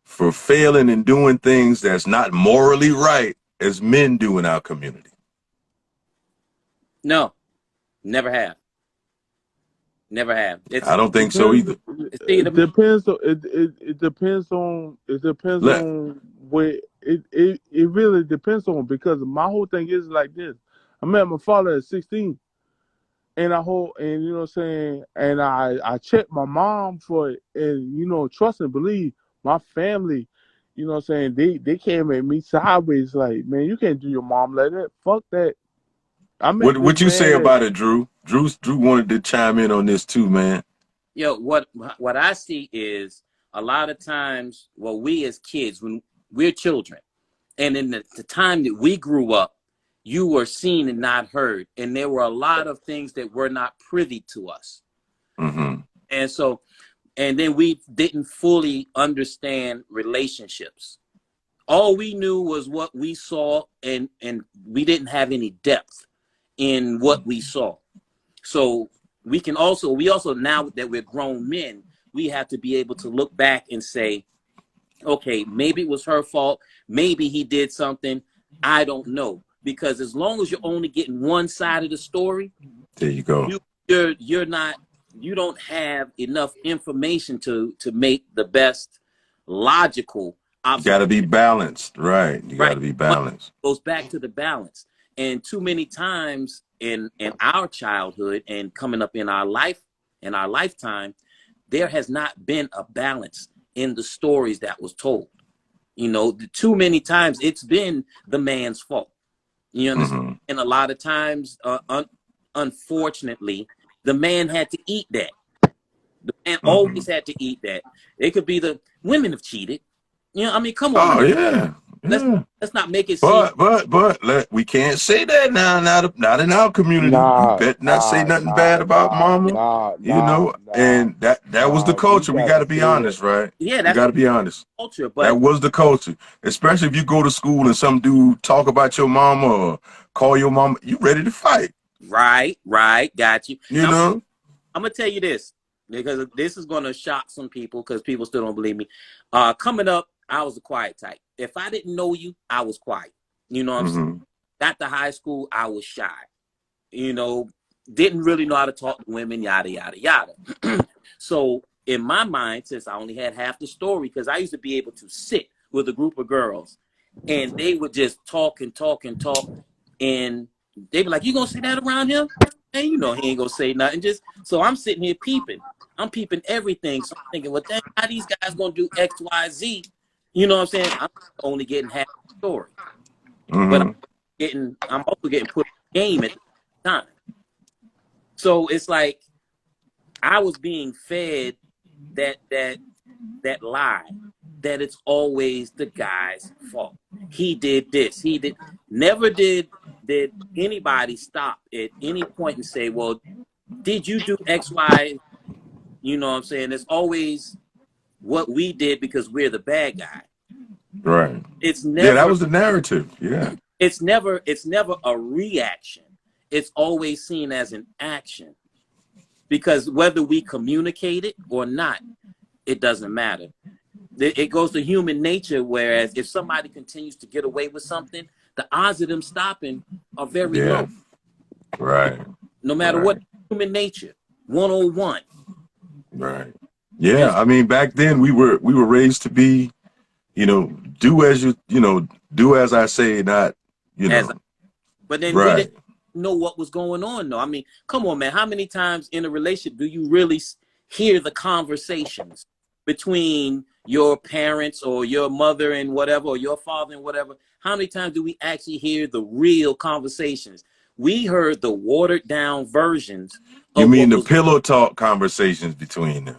for failing and doing things that's not morally right as men do in our community? No. Never have. Never have. I don't think so depends. either. It's It either depends. It depends on. It depends Let on where. It really depends on because my whole thing is like this. I met my father at 16, and you know what I'm saying, and I checked my mom for it, and you know, trust and believe my family. You know what I'm saying? They came at me sideways like, man, you can't do your mom like that. Fuck that. I met this what you say man at about it, Drew? Drew wanted to chime in on this too, man. what I see is a lot of times, well, we as kids, when we're children, and in the time that we grew up, you were seen and not heard, and there were a lot of things that were not privy to us. Mm-hmm. And so, and then we didn't fully understand relationships. All we knew was what we saw, and we didn't have any depth in what we saw. So we also now that we're grown men, we have to be able to look back and say, okay, maybe it was her fault, maybe he did something, I don't know. Because as long as you're only getting one side of the story, There you go. you're not, you don't have enough information to make the best logical You got to be observation. balanced, right? You got Right. to be But balanced. it goes back to the balance. And too many times in our childhood and coming up in our lifetime, there has not been a balance in the stories that was told. You know, too many times it's been the man's fault. You understand? Mm-hmm. And a lot of times, unfortunately, the man had to eat that. The man Mm-hmm. always had to eat that. It could be the women have cheated. You know, I mean, come on Oh now. yeah, Let's yeah. let's not make it seem We can't say that now. Not in our community. You Nah, bet not say nah, nothing nah, bad about nah, mama. nah, You nah, know, nah, and that was the nah. We culture. We got gotta to be say that. honest, right? yeah, We that's got to be honest. culture, That but was the culture. Especially if you go to school and some dude talk about your mama or call your mama, you ready to fight. right, got you. You Now know. I'm gonna tell you this because this is gonna shock some people because people still don't believe me. Coming up, I was a quiet type. If I didn't know you, I was quiet. You know what I'm saying? Mm-hmm. Got to high school, I was shy. You know, didn't really know how to talk to women, yada yada yada. So in my mind, since I only had half the story, because I used to be able to sit with a group of girls and they would just talk and talk and talk, and they'd be like, "You gonna say that around him?" And you know he ain't gonna say nothing. Just so I'm sitting here peeping. I'm peeping everything. So I'm thinking, well, dang, how these guys gonna do X, Y, Z? You know what I'm saying? I'm only getting half the story. Mm-hmm. I'm also getting put in the game at the same time. So it's like I was being fed that lie that it's always the guy's fault. He did this. He did. Never did anybody stop at any point and say, "Well, did you do X, Y?" You know what I'm saying? It's always what we did because we're the bad guy. Right. It's Yeah, that never. was the narrative. Yeah. It's never. It's never a reaction. It's always seen as an action because whether we communicate it or not, it doesn't matter. It goes to human nature. Whereas if somebody continues to get away with something, the odds of them stopping are very Yeah. low. Right. No matter Right. what, human nature, 101. Right. Yeah. And I mean, back then we were raised to be, do as do as I say, not, as, but then we right. didn't know what was going on. Though I mean, come on, man. How many times in a relationship do you really hear the conversations between your parents or your mother and whatever, or your father and whatever? How many times do we actually hear the real conversations? We heard the watered down versions You of mean what the was pillow talk conversations between them?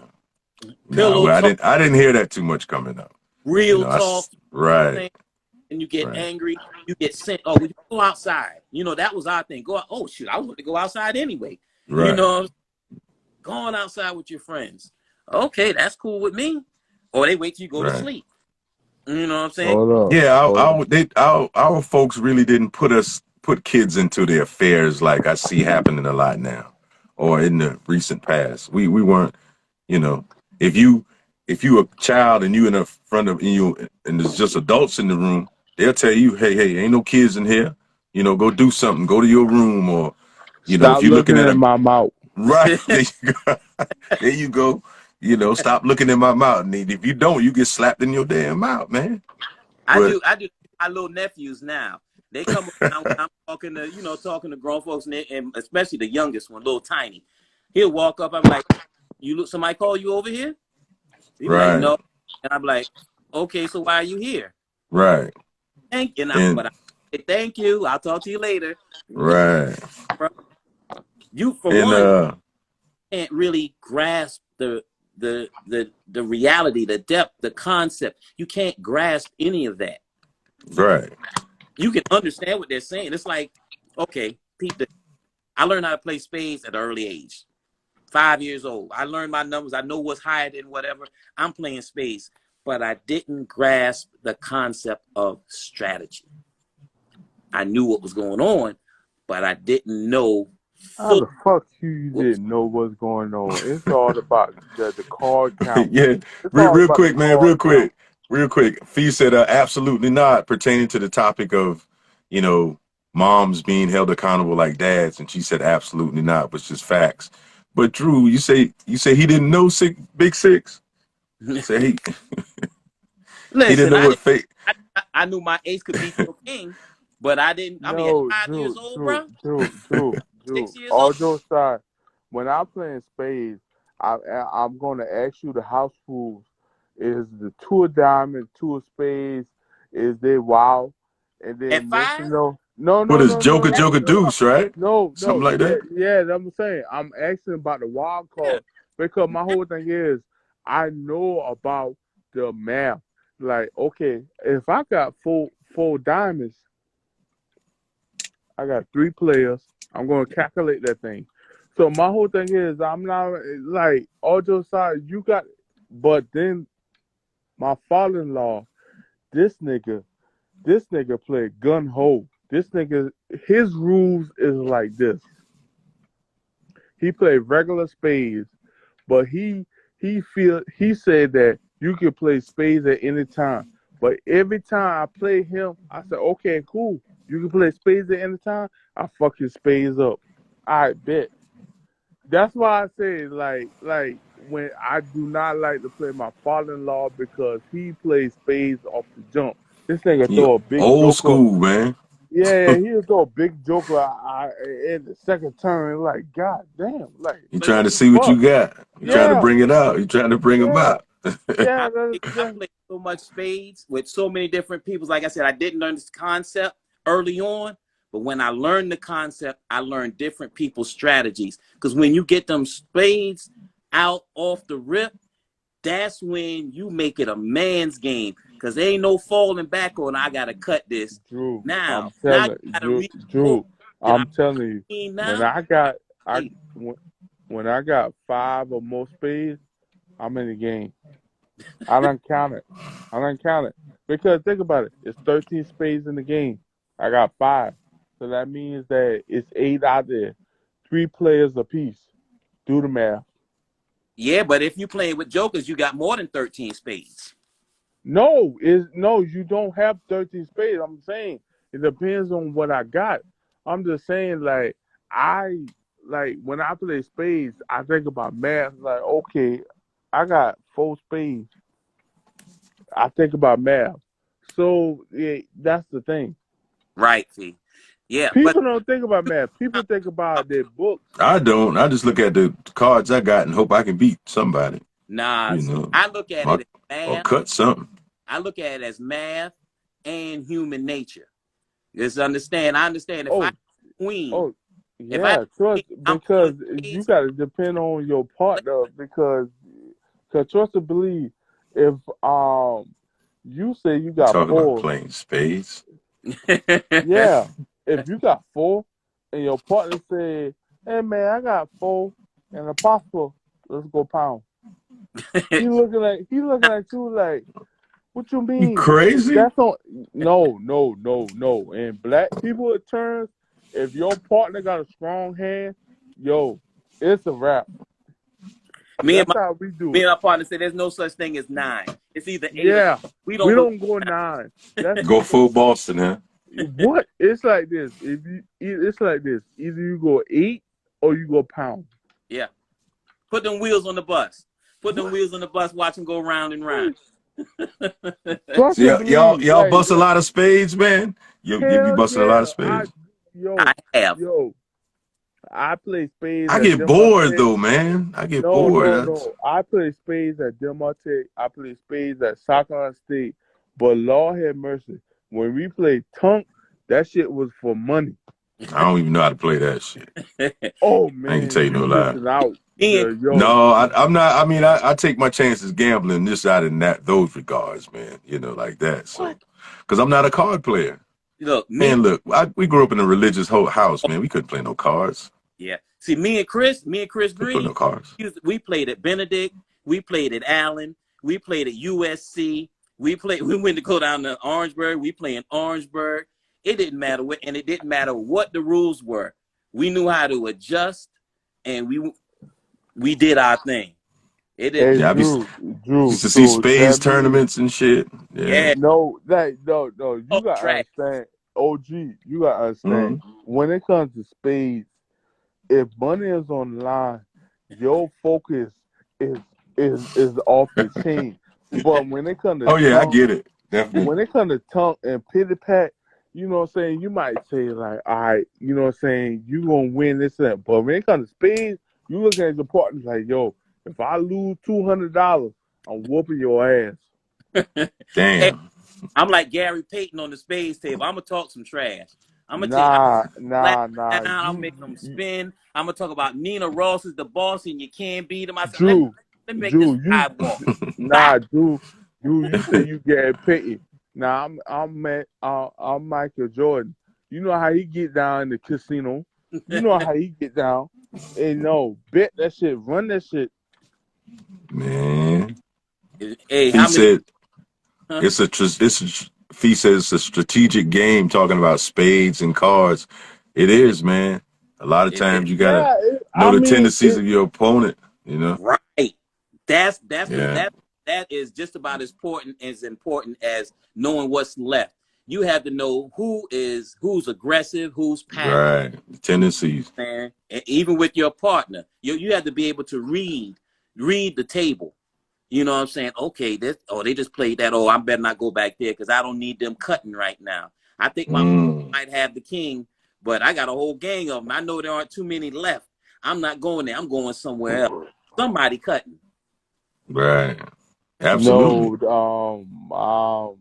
No, pillow well, talk, I didn't hear that too much coming up. real talk. Right. And you get Right. angry, you get sent. Oh, would you go outside? That was our thing. Go out. Oh shoot, I want to go outside anyway. You Right. know, going outside with your friends. Okay, that's cool with me. Or they wait till you go to Right. sleep. You know what I'm saying? Hold up. Yeah, Hold our folks really didn't put kids into their affairs like I see happening a lot now, or in the recent past. We weren't, you know, if you a child and you in the front of you and there's just adults in the room, they'll tell you, hey, ain't no kids in here. Go do something, go to your room, or if Stop you're looking looking at in a my mouth. right there you go, there you go. Stop looking in my mouth. And if you don't, you get slapped in your damn mouth, man. I But do. My little nephews now. They come around when I'm talking to grown folks, and especially the youngest one, little tiny. He'll walk up. I'm like, "You look. Somebody call you over here?" He'd be like, right, "No," and I'm like, "Okay, so why are you here?" right, Thank you. But and I say, thank you. I'll talk to you later. right, You, for and one, can't really grasp the reality, the depth, the concept. You can't grasp any of that. right, You can understand what they're saying. It's like, okay, Pete, I learned how to play spades at an early age. 5 years old. I learned my numbers. I know what's higher than whatever. I'm playing spades. But I didn't grasp the concept of strategy. I knew what was going on, but I didn't know How fully the fuck you what was didn't know what's going on? It's all about the card count. yeah, It's all real about the quick, man, card count. real quick. Fee said, absolutely not, pertaining to the topic of, moms being held accountable like dads, and she said absolutely not, which is facts. But Drew, you say he didn't know Big Six. Say he didn't Listen, know what fake. I knew my ace could beat your king, but I didn't. I mean, at No, 5 years Drew, old, Drew, bro, Drew, Drew, Drew. 6 years old. All jokes aside, when I'm playing spades, I'm gonna ask you the house rules. Is the two of diamonds, two of spades, is they wow? And At then next you 5, know, no, What no, is no, no, Joker, no, Joker no, Deuce, right? no, Something like yeah, that. yeah, that's what I'm saying. I'm asking about the wild yeah. card because my whole thing is I know about the math. Like, okay, if I got four diamonds, I got three players. I'm going to calculate that thing. So my whole thing is I'm not like all jokes aside, you got, but then my father-in-law, this nigga, this nigga played gun ho. This nigga, his rules is like this. He played regular spades, but he said that you can play spades at any time. But every time I play him, I said, okay, cool. You can play spades at any time. I fuck your spades up. I bet. That's why I say like when I do not like to play my father-in-law because he plays spades off the jump. This nigga You throw a big old joker. school, man. Yeah, he'll throw a big joker in the second turn. Like, god damn, like You But trying what to the see what fuck? you got. You no, trying to Yeah, bring it out. You trying to bring them yeah, out. yeah. I played so much spades with so many different people. Like I said, I didn't learn this concept, early on. But when I learned the concept, I learned different people's strategies. Because when you get them spades out off the rip, that's when you make it a man's game. Because there ain't no falling back on, I got to cut this. Drew, Now you Drew, got to read the book Drew, that I'm telling you, mean when now. I got when I got 5 or more spades, I'm in the game. I don't count it. Because think about it. It's 13 spades in the game. I got 5. So that means that it's 8 out there. 3 players apiece. Do the math. Yeah, but if you playing with jokers, you got more than 13 spades. No, you don't have 13 spades. I'm saying it depends on what I got. I'm just saying when I play spades, I think about math. Like, okay, I got 4 spades. I think about math. So yeah, that's the thing. Right, see. Yeah, but People don't think about math. People think about their books. I don't. I just look at the cards I got and hope I can beat somebody. nah, You see, know, I look at it as or math. cut something. I look at it as math and human nature. Just understand. I understand if I Oh, queen, oh, if I yeah, trust I'm pulling because you spades. got to depend on your partner because trust and believe if you say you You got talking about 4, playing spades? yeah, if you got 4 and your partner say, hey man, I got 4 and a possible, let's go pound. He looking at you like, what you You mean? crazy? That's not no. And black people it turns, if your partner got a strong hand, yo, it's a wrap. me and That's my how we do me it. and my partner said there's no such thing as 9. It's either 8 or 9. Yeah. We We don't believe don't go 9. That's Go because full Boston, huh? what? It's like this. It's like this. Either you go 8 or you go pound. yeah. Put them wheels on the bus. Put them wheels on the bus, watch them go round and round. Trust So and believe. y'all bust a lot of spades, man. You be Hell busting a lot of yeah. spades. I have. Yo, I play spades I at get bored Demarte. though, man. I get No, bored. no, no. I play spades at Demarte. I play spades at Soccer State. But Lord have mercy. When we played Tunk, that shit was for money. I don't even know how to play that shit. Oh I ain't gonna man, tell you you no lie. missing out. Me and Yo, No, I'm not. I mean, I take my chances gambling this side and that those regards, man. You know, like that. So, what? because I'm not a card player. Look, me. Man, look, we grew up in a religious house, man. We couldn't play no cards. Yeah. See, me and Chris Couldn't play Green, no cards. we played at Benedict. We played at Allen. We played at USC. We went to go down to Orangeburg. We played in Orangeburg. It didn't matter what, and it didn't matter what the rules were. We knew how to adjust, and we did our thing. It hey didn't. Yeah, used to see spades That means tournaments and shit. Yeah. Yeah. no. Oh, You gotta track. understand. OG, you gotta understand. Mm. When it comes to spades, if money is on the line, your focus is is off the chain. But when it comes to Oh yeah, I tongue, get it. Definitely. when it comes to tongue and pity pat, you know what I'm saying, you might say like, all right, you know what I'm saying, you gonna win this and that. But when it comes to spades, you looking at your partner like, yo, if I lose $200, I'm whooping your ass. Hey, Damn. I'm like Gary Payton on the spades table. I'm gonna talk some trash. I'm gonna tell you. Flat Nah. down. I'll make them spin. I'm gonna talk about Nina Ross is the boss and you can't beat him. I said, Drew, let me make this Drew, you, sidewalk. Bow. nah, Drew, you say you get pity. Now I'm Michael Jordan. You know how he get down in the casino. You know how he get down. And no, bet that shit, run that shit. Man. Hey, He how many? said Huh? Fee says it's a strategic game talking about spades and cards. It is, man. A lot of It is times you gotta Yeah, know the tendencies of your opponent, you know? right. That's Yeah. that is just about as important as knowing what's left. You have to know who's aggressive, who's passive, Right. The tendencies. man. And even with your partner, you have to be able to read the table. You know what I'm saying? Okay, they just played that. Oh, I better not go back there because I don't need them cutting right now. I think my Mm. might have the king, but I got a whole gang of them. I know there aren't too many left. I'm not going there. I'm going somewhere else. Somebody cutting. Right. Absolutely. no,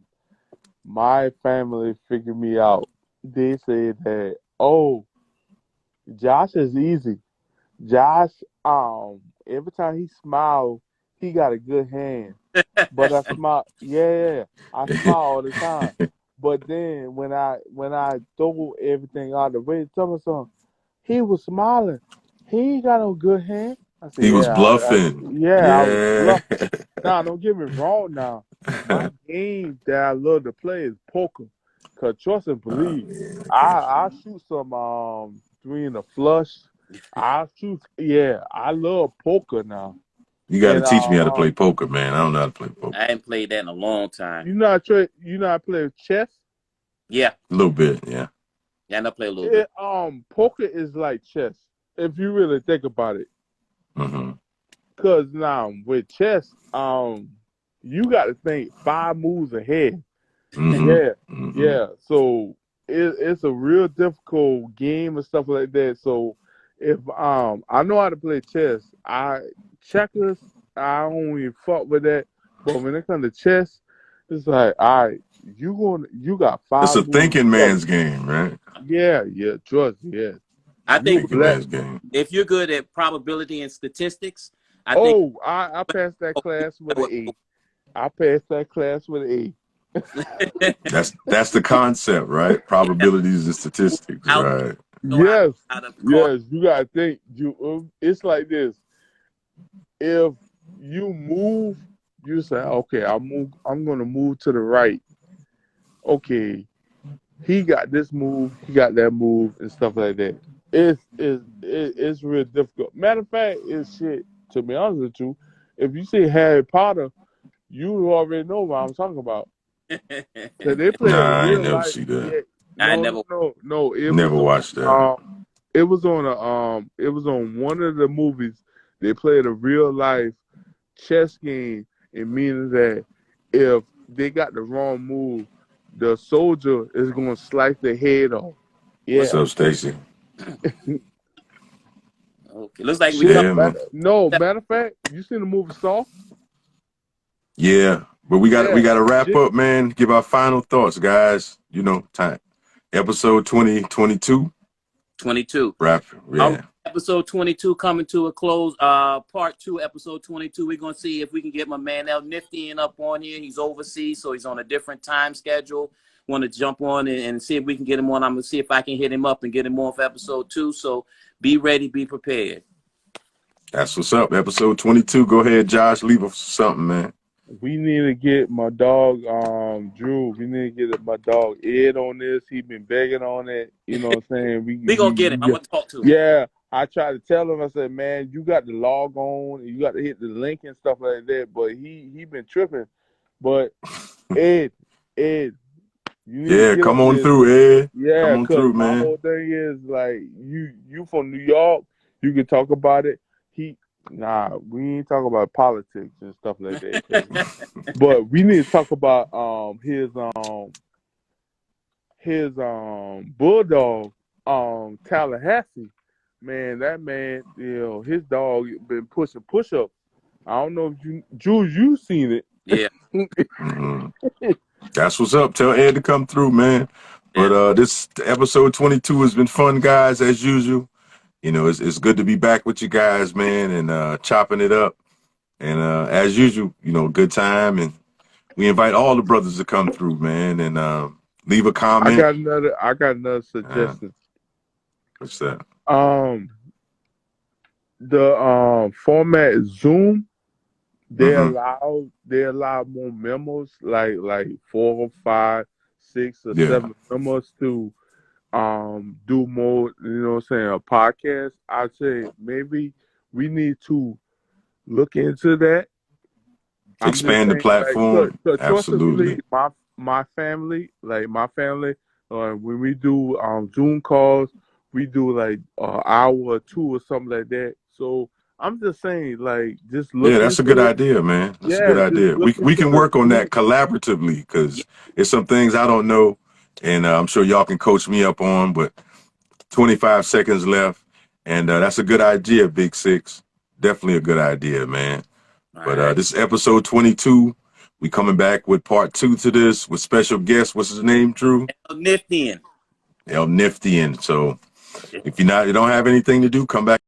my family figured me out. they said that, oh, Josh is easy. Josh, every time he smiles, he got a good hand. But I smile, yeah, I smile all the time. But then when I throw everything out the way, tell me something, he was smiling. He ain't got no good hand. I said, He was yeah, bluffing. I was Yeah. bluffing. Now, don't get me wrong. Now, my game that I love to play is poker. Cause trust and believe, Yeah. I shoot some three in the flush. Yeah, I love poker now. You got to And teach me how to play poker, man. I don't know how to play poker. I ain't played that in a long time. you know how to play chess? Yeah. A little bit, yeah. Yeah, I know play a little bit. Poker is like chess if you really think about it. Mm-hmm. Cause now with chess, you got to think 5 moves ahead. Mm-hmm. Yeah, Mm-hmm. yeah. So it's a real difficult game and stuff like that. So if I know how to play chess, checkers I don't even fuck with that. But when it comes to chess, it's like, all right, you got It's five a moves thinking together. man's game, right? Yeah, yeah, trust, yeah. I You think Thinking let man's game. if you're good at probability and statistics, I think Oh, I passed that class with an A. I passed that class with an A. That's the concept, right? yeah, Probabilities and statistics, out right? know Yes, how to call. yes. You gotta think. It's like this. If you move, you say, okay, I'm gonna move to the right. Okay, he got this move, he got that move, and stuff like that. It's real difficult. Matter of fact, it's shit. To be honest with you, if you see Harry Potter, you already know what I'm talking about. Cause they play a Nah, I ain't real never life. see that. Yeah, I no, no, never. no, no. Never watched that. It was on one of the movies. They played a real life chess game, and meaning that if they got the wrong move, the soldier is gonna slice their head off. What's What's Yeah. up, Stacy? okay? Looks like we come. Shit. Yeah, man. Matter of fact, you seen the movie Saw? Yeah, but we Yeah. got to wrap Shit. up, man. Give our final thoughts, guys. You know, time. Episode 2022. 22. Wrap. All right, Yeah, episode 22 coming to a close. Part 2, episode 22. We're gonna see if we can get my man El Nifty up on here. He's overseas, so he's on a different time schedule. Want to jump on and see if we can get him on. I'm gonna see if I can hit him up and get him on for episode 2. So be ready, be prepared. that's what's up. Episode 22. Go ahead, Josh. Leave us something, man. We need to get my dog, Drew. We need to get my dog Ed on this. He been begging on it. You know what I'm saying? We gonna get him. I'm gonna talk to him. Yeah. I tried to tell him. I said, man, you got to log on. You got to hit the link and stuff like that. But he been tripping. But Ed, you need to Yeah, get come on on this. through, Ed. Yeah, Come on because through, my man. whole thing is like you from New York. You can talk about it. Nah, we ain't talking about politics and stuff like that. But we need to talk about his bulldog Tallahassee. Man, that man, his dog been pushing push-ups. I don't know if you seen it. Yeah. Mm-hmm. That's what's up. Tell Ed to come through, man. But this episode 22 has been fun, guys, as usual. You know, it's good to be back with you guys, man, and chopping it up. And as usual, you know, good time. And we invite all the brothers to come through, man, and leave a I comment. got another suggestion. What's that? The format is Zoom. They Mm-hmm. allow more memos, like 4 or 5, 6 or Yeah. 7 memos to do more, you know what I'm saying, a podcast. I'd say maybe we need to look into that. I'm just Expand the saying, like, platform. so trust and Absolutely. believe, my family, when we do Zoom calls, we do like an hour or 2 or something like that. So I'm just saying, like, just Yeah, look that's a good into it. idea, man. That's a good Yeah, just idea. look We into can the work on Zoom. that collaboratively because it's some things I don't know, and I'm sure y'all can coach me up on. But 25 seconds left, and that's a good idea, Big Six. Definitely a good idea, man. All But right. this is episode 22. We coming back with part 2 to this with special guest. What's his name, Drew? El Nifty. El Nifty. And so if you don't have anything to do, come back